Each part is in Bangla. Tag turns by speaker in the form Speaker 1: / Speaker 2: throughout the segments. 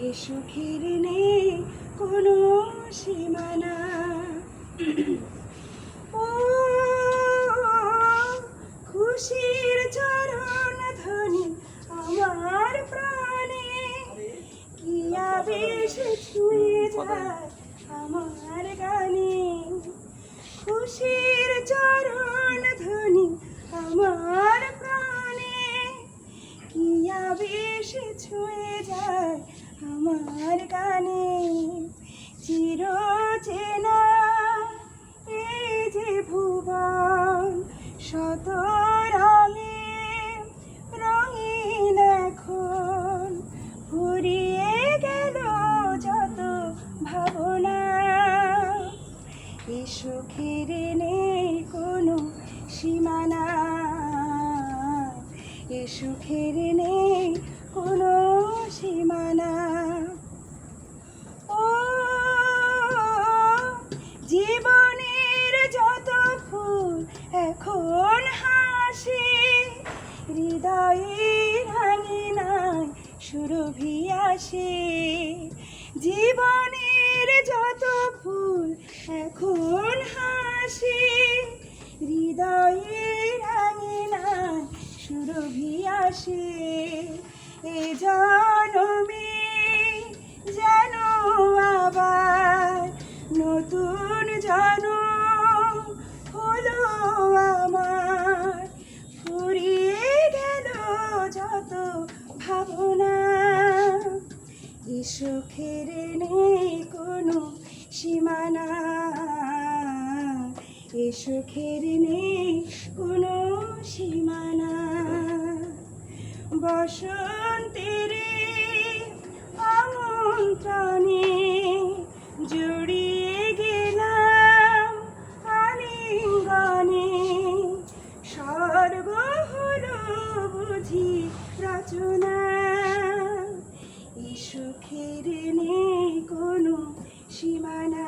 Speaker 1: এ সুখের নেই কোনো সীমানা। ও খুশির চরণ ধ্বনি আমার প্রাণে, কি আবেশ ছুঁয়ে যায় আমার গানে। খুশির চরণ ধ্বনি আমার প্রাণে, কি আবেশ ছুঁয়ে যায় আমার গানে। চির চেনা এই যে ভুবন, শত রঙে রঙিন এখন, ফুরিয়ে গেল যত ভাবনা। এ সুখের নেই কোনো সীমানা, এ সুখের নেই কোনো সীমানা। ও জীবনের যত ফুল এখন হাসি, হৃদয়ের আঙিনায় সুরভি আসে। জীবনের যত ফুল এখন হাসি, হৃদয়ের আঙিনায় সুরভি আসে। এ জনমে যেন আবার নতুন জনম হলো আমার, ফুরিয়ে গেল যত ভাবনা। এ সুখের নেই কোনো সীমানা, এ সুখের নেই কোনো সীমানা। বসন্তের আমন্ত্রণে জড়িয়ে গেলাম আলিঙ্গনে, স্বর্গ হলো বুঝি রচনা। এ সুখের নেই কোনো সীমানা,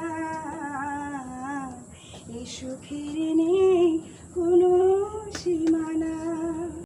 Speaker 1: এ সুখের নেই কোনো সীমানা।